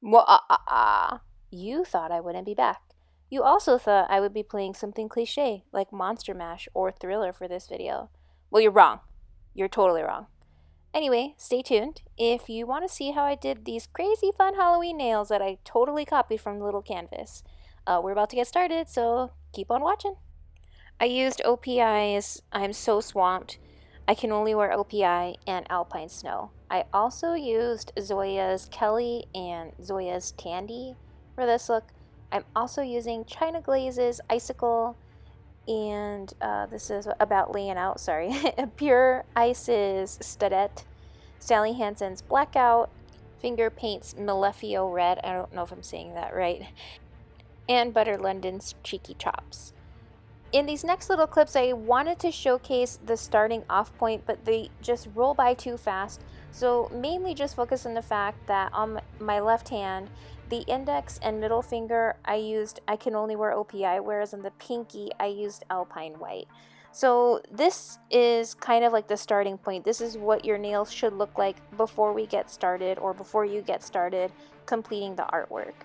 You thought I wouldn't be back. You also thought I would be playing something cliche like Monster Mash or Thriller for this video. Well, you're wrong. You're totally wrong. Anyway, stay tuned. If you want to see how I did these crazy fun Halloween nails that I totally copied from the little canvas, we're about to get started, so keep on watching. I used OPI's I'm So Swamped, I Can Only Wear OPI, and Alpine Snow. I also used Zoya's Kelly and Zoya's Tandy for this look. I'm also using China Glaze's Icicle, and this is about laying out, sorry. Pure Ice's Studette, Sally Hansen's Blackout, Finger Paints Malefio Red, I don't know if I'm saying that right, and Butter London's Cheeky Chops. In these next little clips, I wanted to showcase the starting off point, but they just roll by too fast. So mainly just focus on the fact that on my left hand, the index and middle finger, I used I Can Only Wear OPI, whereas on the pinky, I used Alpine White. So this is kind of like the starting point. This is what your nails should look like before we get started, or before you get started completing the artwork.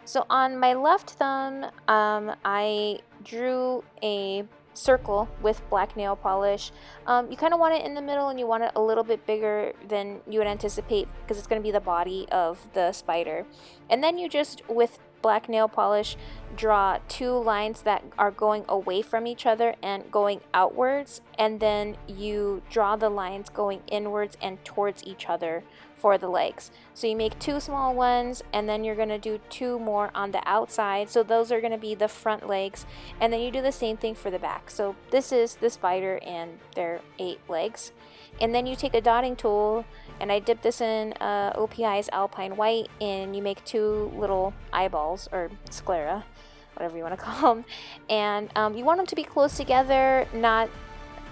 So on my left thumb, I drew a circle with black nail polish. You kind of want it in the middle, and you want it a little bit bigger than you would anticipate because it's going to be the body of the spider. And then you just, with black nail polish, draw two lines that are going away from each other and going outwards, and then you draw the lines going inwards and towards each other for the legs. So you make two small ones, and then you're going to do two more on the outside. So those are going to be the front legs, and then you do the same thing for the back. So this is the spider and their 8 legs. And then you take a dotting tool, and I dip this in OPI's Alpine White, and you make 2 little eyeballs, or sclera, whatever you want to call them. And you want them to be close together, not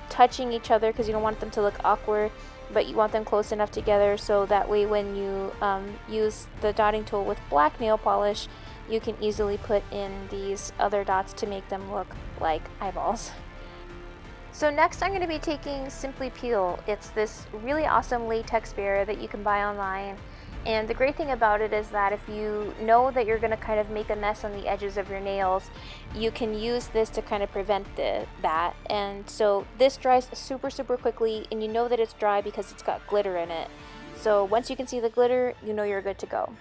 touching each other, because you don't want them to look awkward, but you want them close enough together so that way when you use the dotting tool with black nail polish, you can easily put in these other dots to make them look like eyeballs. So next I'm going to be taking Simply Peel. It's this really awesome latex barrier that you can buy online. And the great thing about it is that if you know that you're going to kind of make a mess on the edges of your nails, you can use this to kind of prevent that. And so this dries super quickly, and you know that it's dry because it's got glitter in it. So once you can see the glitter, you know you're good to go.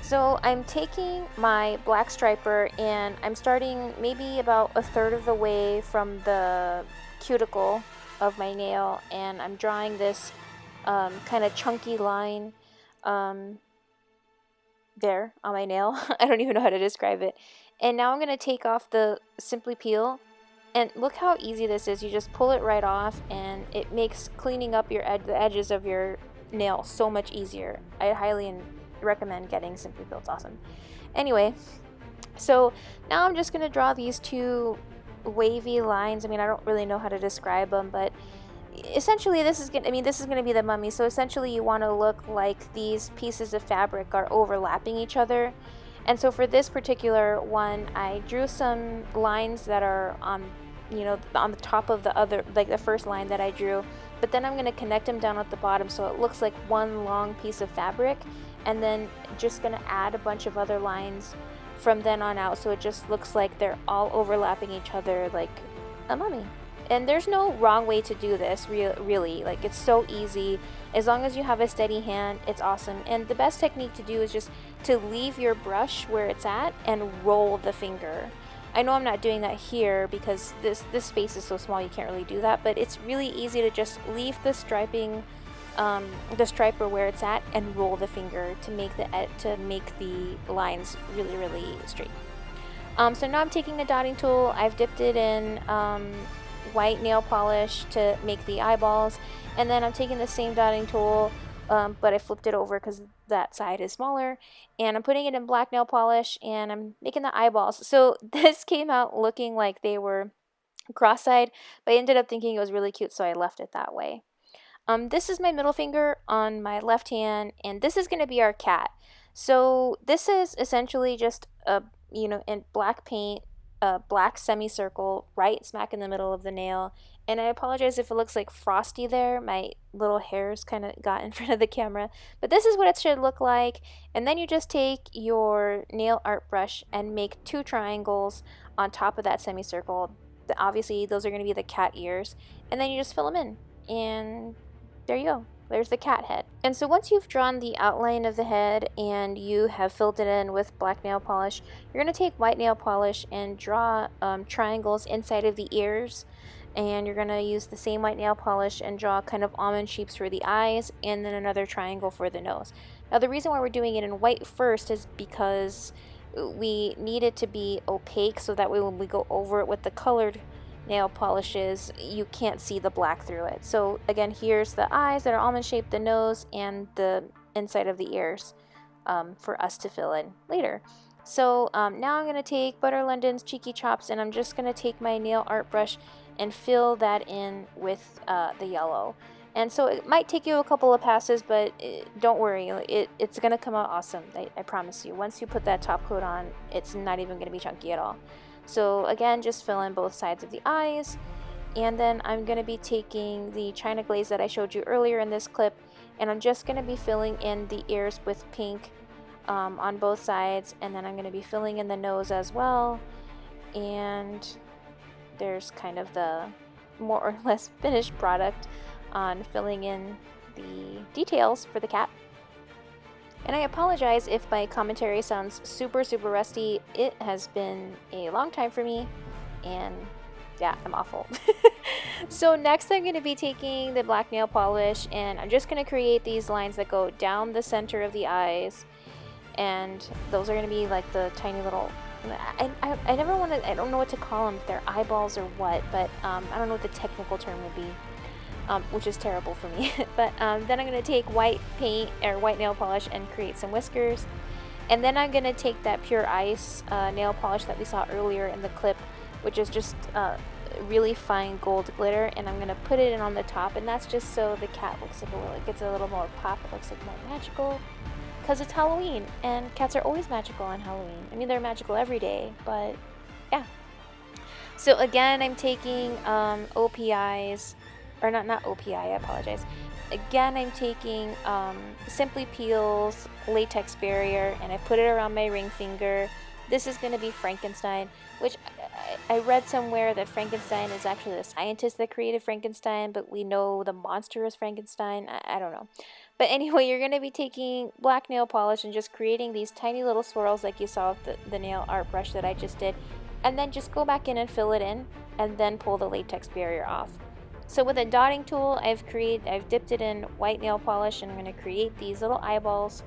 So I'm taking my black striper, and I'm starting maybe about a third of the way from the cuticle of my nail, and I'm drawing this kind of chunky line there on my nail. I don't even know how to describe it. And now I'm going to take off the Simply Peel, and look how easy this is. You just pull it right off, and it makes cleaning up the edges of your nail so much easier. I highly recommend getting Simply Peel. It's awesome. Anyway, so now I'm just going to draw these 2 wavy lines. I mean, I don't really know how to describe them, but essentially this is going to be the mummy. So essentially you want to look like these pieces of fabric are overlapping each other. And so for this particular one, I drew some lines that are on the top of the other, like the first line that I drew, but then I'm going to connect them down at the bottom so it looks like one long piece of fabric, and then just going to add a bunch of other lines from then on out, so it just looks like they're all overlapping each other like a mummy. And there's no wrong way to do this, really. Like, it's so easy. As long as you have a steady hand, it's awesome. And the best technique to do is just to leave your brush where it's at and roll the finger. I know I'm not doing that here because this space is so small you can't really do that, but it's really easy to just leave the striping, the striper where it's at, and roll the finger to make the lines really straight. So now I'm taking a dotting tool. I've dipped it in white nail polish to make the eyeballs, and then I'm taking the same dotting tool, but I flipped it over because that side is smaller, and I'm putting it in black nail polish, and I'm making the eyeballs. So this came out looking like they were cross-eyed, but I ended up thinking it was really cute, so I left it that way. This is my middle finger on my left hand, and this is going to be our cat. So this is essentially just in black paint, a black semicircle right smack in the middle of the nail, And I apologize if it looks like frosty there. My little hairs kind of got in front of the camera. But this is what it should look like. And then you just take your nail art brush and make 2 triangles on top of that semicircle. Obviously, those are going to be the cat ears. And then you just fill them in. And there you go. There's the cat head. And so once you've drawn the outline of the head and you have filled it in with black nail polish, you're going to take white nail polish and draw triangles inside of the ears. And you're going to use the same white nail polish and draw kind of almond shapes for the eyes and then another triangle for the nose. Now the reason why we're doing it in white first is because we need it to be opaque so that way when we go over it with the colored nail polishes, you can't see the black through it. So again, here's the eyes that are almond shaped, the nose, and the inside of the ears for us to fill in later. So now I'm going to take Butter London's Cheeky Chops and I'm just going to take my nail art brush and fill that in with the yellow. And so it might take you a couple of passes, but don't worry, it's going to come out awesome, I promise you. Once you put that top coat on, it's not even going to be chunky at all. So again, just fill in both sides of the eyes. And then I'm going to be taking the China Glaze that I showed you earlier in this clip, and I'm just going to be filling in the ears with pink on both sides, and then I'm going to be filling in the nose as well. And there's kind of the more or less finished product on filling in the details for the cat. And I apologize if my commentary sounds super rusty. It has been a long time for me, and yeah, I'm awful. So next I'm going to be taking the black nail polish and I'm just going to create these lines that go down the center of the eyes, and those are going to be like the tiny little, I never want to, I don't know what to call them, if they're eyeballs or what, but I don't know what the technical term would be. Which is terrible for me. But then I'm going to take white paint or white nail polish and create some whiskers. And then I'm going to take that Pure Ice nail polish that we saw earlier in the clip, which is just really fine gold glitter, and I'm going to put it in on the top, and that's just so the cat looks like it gets a little more pop, it looks like more magical, because it's Halloween, and cats are always magical on Halloween. I mean, they're magical every day, but yeah. So again, I'm taking OPIs, or not OPI, I apologize. Again, I'm taking Simply Peel's latex barrier, and I put it around my ring finger. This is going to be Frankenstein, which I read somewhere that Frankenstein is actually the scientist that created Frankenstein, but we know the monster is Frankenstein. I don't know. But anyway, you're going to be taking black nail polish and just creating these tiny little swirls like you saw with the nail art brush that I just did. And then just go back in and fill it in, and then pull the latex barrier off. So with a dotting tool, I've dipped it in white nail polish, and I'm going to create these little eyeballs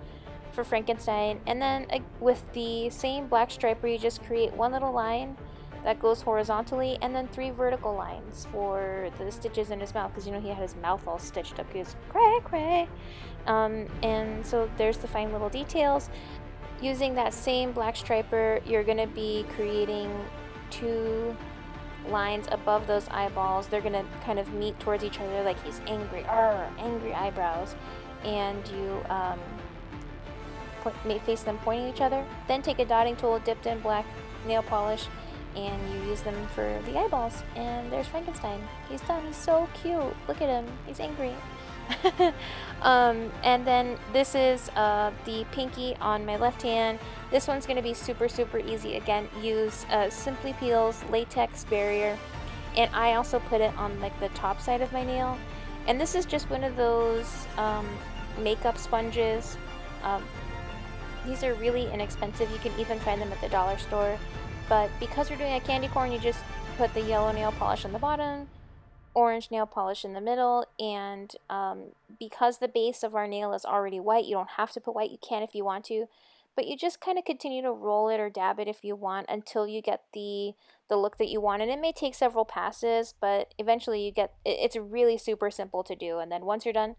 for Frankenstein. And then with the same black striper, you just create one little line that goes horizontally, and then 3 vertical lines for the stitches in his mouth, because you know he had his mouth all stitched up. He was cray. And so there's the fine little details. Using that same black striper, you're going to be creating 2 lines above those eyeballs. They're gonna kind of meet towards each other like he's angry, angry eyebrows, and you face them pointing at each other. Then take a dotting tool dipped in black nail polish, and you use them for the eyeballs. And there's Frankenstein. He's done. He's so cute. Look at him. He's angry. And then this is the pinky on my left hand. This one's going to be super easy. Again, use Simply Peel's latex barrier, and I also put it on like the top side of my nail. And this is just one of those makeup sponges. These are really inexpensive. You can even find them at the dollar store. But because we're doing a candy corn, you just put the yellow nail polish on the bottom, orange nail polish in the middle, and because the base of our nail is already white, you don't have to put white. You can if you want to, but you just kind of continue to roll it or dab it if you want until you get the look that you want. And it may take several passes, but eventually you get it's really super simple to do. And then once you're done,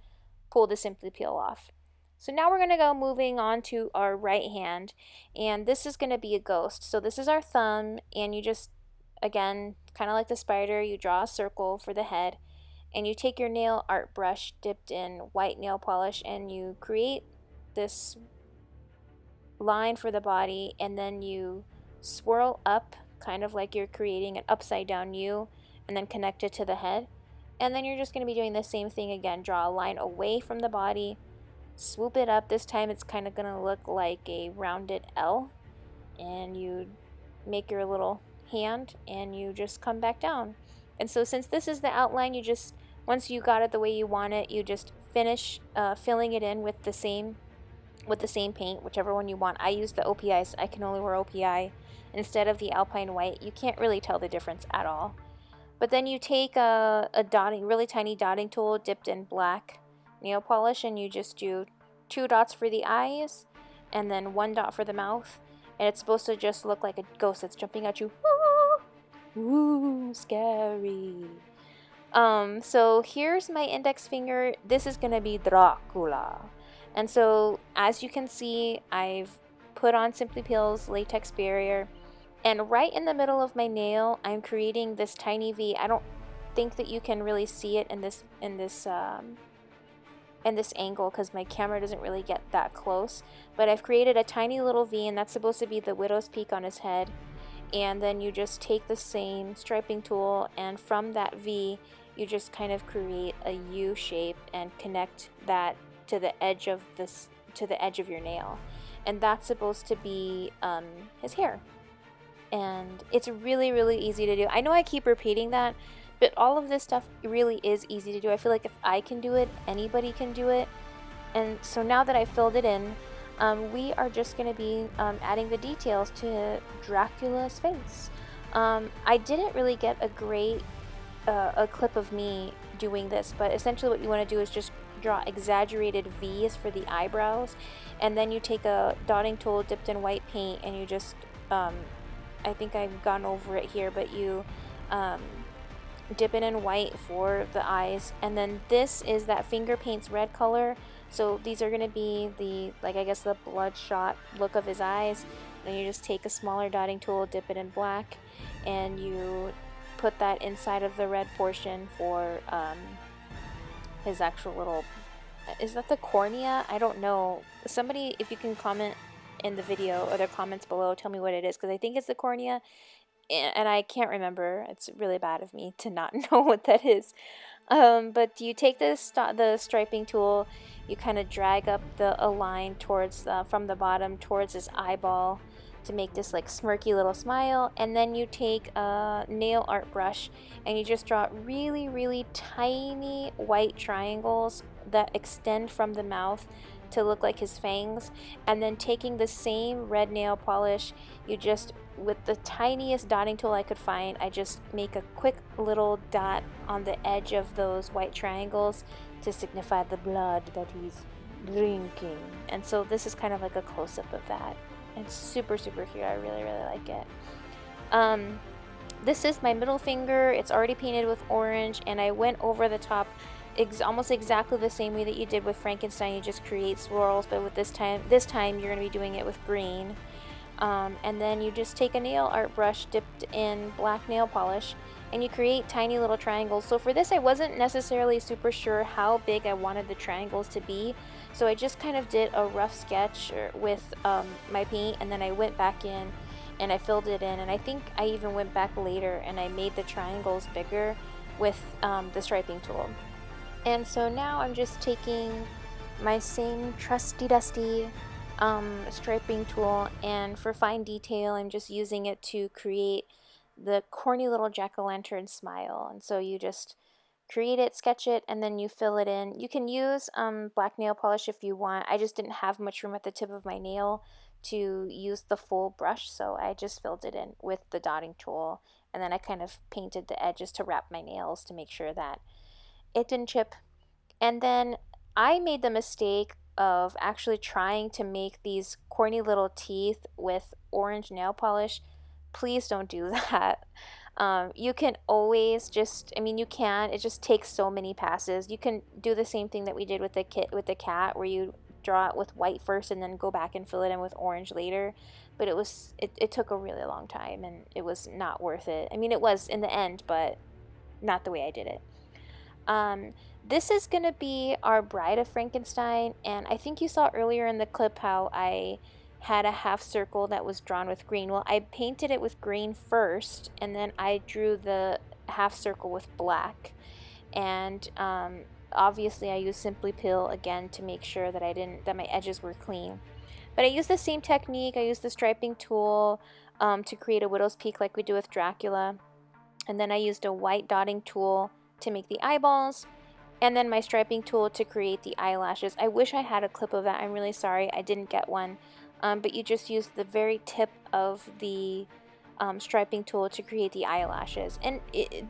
pull the Simply Peel off. So now we're going to go moving on to our right hand, and this is going to be a ghost. So this is our thumb, and you just, again, kind of like the spider, you draw a circle for the head, and you take your nail art brush dipped in white nail polish, and you create this line for the body, and then you swirl up, kind of like you're creating an upside down U, and then connect it to the head. And then you're just going to be doing the same thing again. Draw a line away from the body, swoop it up. This time it's kind of going to look like a rounded L. And you make your little hand and you just come back down. And so since this is the outline, you just, once you got it the way you want it, you just finish filling it in with the same paint, whichever one you want. I use the OPI, so I can only wear OPI instead of the Alpine White. You can't really tell the difference at all. But then you take a dotting, really tiny dotting tool dipped in black nail polish, and you just do 2 dots for the eyes and then 1 dot for the mouth. And it's supposed to just look like a ghost that's jumping at you. Ooh, scary. So here's my index finger. This is gonna be Dracula. And so as you can see, I've put on Simply Peel's latex barrier, and right in the middle of my nail, I'm creating this tiny V. I don't think that you can really see it in this angle because my camera doesn't really get that close, but I've created a tiny little V, and that's supposed to be the widow's peak on his head. And then you just take the same striping tool, and from that V you just kind of create a U shape and connect that to the edge of your nail, and that's supposed to be his hair. And it's really, really easy to do. I know I keep repeating that, but all of this stuff really is easy to do. I feel like if I can do it, anybody can do it. And so now that I filled it in, we are just going to be adding the details to Dracula's face. I didn't really get a great a clip of me doing this, but essentially what you want to do is just draw exaggerated V's for the eyebrows, and then you take a dotting tool dipped in white paint, and you just I think I've gone over it here, but you dip it in white for the eyes, and then this is that finger paint's red color. So these are going to be the, like, I guess the bloodshot look of his eyes. Then you just take a smaller dotting tool, dip it in black, and you put that inside of the red portion for his actual little, is that the cornea? I don't know. Somebody, if you can comment in the video or the comments below, tell me what it is, because I think it's the cornea, and I can't remember. It's really bad of me to not know what that is. But you take the striping tool, you kind of drag up a line towards from the bottom towards his eyeball to make this like smirky little smile, and then you take a nail art brush and you just draw really, really tiny white triangles that extend from the mouth to look like his fangs. And then taking the same red nail polish, you just, with the tiniest dotting tool I could find, I just make a quick little dot on the edge of those white triangles to signify the blood that he's drinking. And so this is kind of like a close-up of that. It's super, super cute. I really, really like it. This is my middle finger. It's already painted with orange, and I went over the top almost exactly the same way that you did with Frankenstein. You just create swirls, but with this time you're going to be doing it with green. And then you just take a nail art brush dipped in black nail polish, and you create tiny little triangles. So for this, I wasn't necessarily super sure how big I wanted the triangles to be, so I just kind of did a rough sketch with my paint, and then I went back in and I filled it in, and I think I even went back later and I made the triangles bigger with the striping tool. And so now I'm just taking my same trusty dusty striping tool, and for fine detail I'm just using it to create the corny little jack-o'-lantern smile. And so you just create it, sketch it, and then you fill it in. You can use black nail polish if you want. I just didn't have much room at the tip of my nail to use the full brush, so I just filled it in with the dotting tool, and then I kind of painted the edges to wrap my nails to make sure that it didn't chip. And then I made the mistake of actually trying to make these corny little teeth with orange nail polish. Please don't do that. You can always just, I mean, you can, it just takes so many passes. You can do the same thing that we did with the cat, where you draw it with white first and then go back and fill it in with orange later. But it took a really long time, and it was not worth it. I mean, it was in the end, but not the way I did it. This is going to be our Bride of Frankenstein, and I think you saw earlier in the clip how I had a half circle that was drawn with green. Well, I painted it with green first, and then I drew the half circle with black. And obviously I used Simply Peel again to make sure that that my edges were clean. But I used the same technique. I used the striping tool to create a widow's peak like we do with Dracula. And then I used a white dotting tool to make the eyeballs. And then my striping tool to create the eyelashes. I wish I had a clip of that. I'm really sorry I didn't get one. But you just use the very tip of the striping tool to create the eyelashes. And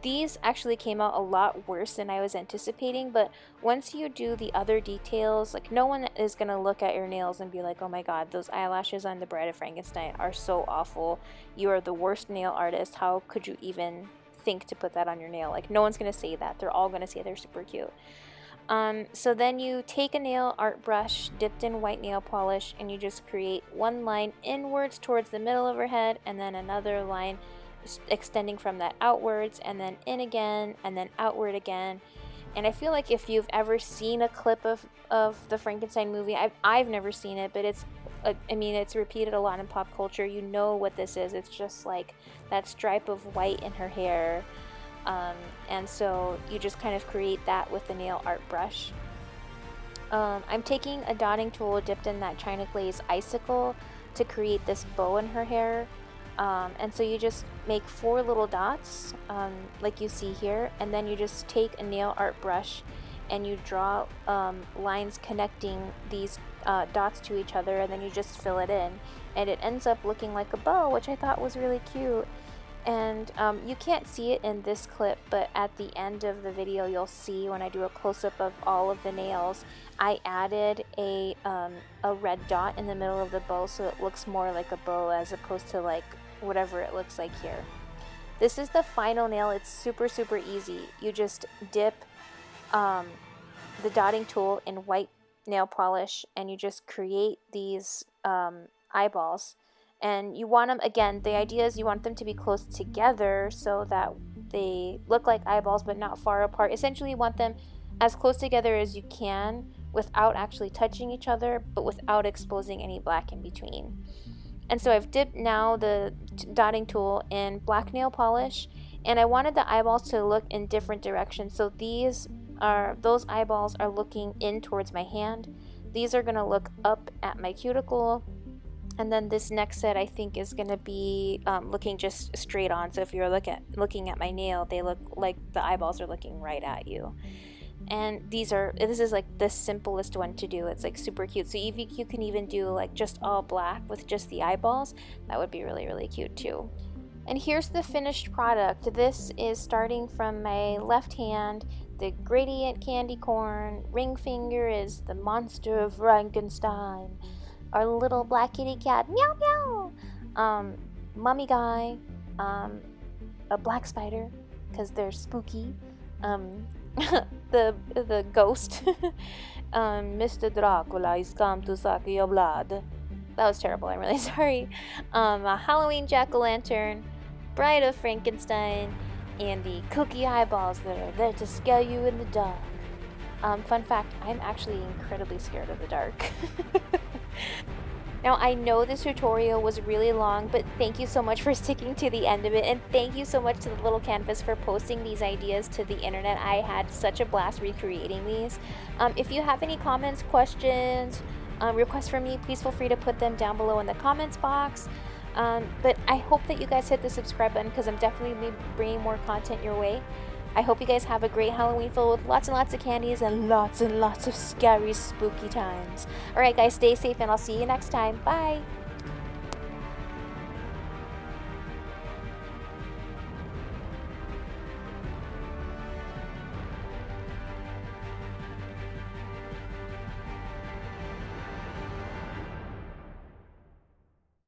these actually came out a lot worse than I was anticipating, but once you do the other details, like no one is going to look at your nails and be like, oh my god, those eyelashes on the Bride of Frankenstein are so awful. You are the worst nail artist. How could you even think to put that on your nail? Like no one's going to say that. They're all going to say they're super cute. So then you take a nail art brush dipped in white nail polish and you just create one line inwards towards the middle of her head and then another line extending from that outwards and then in again and then outward again. And I feel like if you've ever seen a clip of the Frankenstein movie, I've never seen it, but it's repeated a lot in pop culture. You know what this is. It's just like that stripe of white in her hair. And so you just kind of create that with the nail art brush. I'm taking a dotting tool dipped in that China Glaze Icicle to create this bow in her hair. And so you just make 4 little dots, like you see here, and then you just take a nail art brush and you draw lines connecting these dots to each other, and then you just fill it in. And it ends up looking like a bow, which I thought was really cute. And you can't see it in this clip, but at the end of the video you'll see when I do a close-up of all of the nails, I added a red dot in the middle of the bow so it looks more like a bow as opposed to like whatever it looks like here. This is the final nail. It's super easy. You just dip the dotting tool in white nail polish and you just create these eyeballs. And you want them, again, the idea is you want them to be close together so that they look like eyeballs but not far apart. Essentially, you want them as close together as you can without actually touching each other, but without exposing any black in between. And so I've dipped now the dotting tool in black nail polish, and I wanted the eyeballs to look in different directions. So those eyeballs are looking in towards my hand. These are going to look up at my cuticle. And then this next set I think is going to be looking just straight on. So if you're looking at my nail, they look like the eyeballs are looking right at you. And this is like the simplest one to do. It's like super cute. So you can even do like just all black with just the eyeballs. That would be really cute too. And here's the finished product. This is starting from my left hand. The gradient candy corn. Ring finger is the monster of Frankenstein. Our little black kitty cat, meow meow. Mummy guy, a black spider, because they're spooky. The ghost, Mr. Dracula is come to suck your blood. That was terrible. I'm really sorry. A Halloween jack-o'-lantern, Bride of Frankenstein, and the cookie eyeballs that are there to scare you in the dark. Fun fact: I'm actually incredibly scared of the dark. Now, I know this tutorial was really long, but thank you so much for sticking to the end of it, and thank you so much to the Little Canvas for posting these ideas to the internet. I had such a blast recreating these. If you have any comments, questions, requests from me, please feel free to put them down below in the comments box. But I hope that you guys hit the subscribe button because I'm definitely bringing more content your way. I hope you guys have a great Halloween filled with lots and lots of candies and lots of scary, spooky times. Alright guys, stay safe and I'll see you next time. Bye!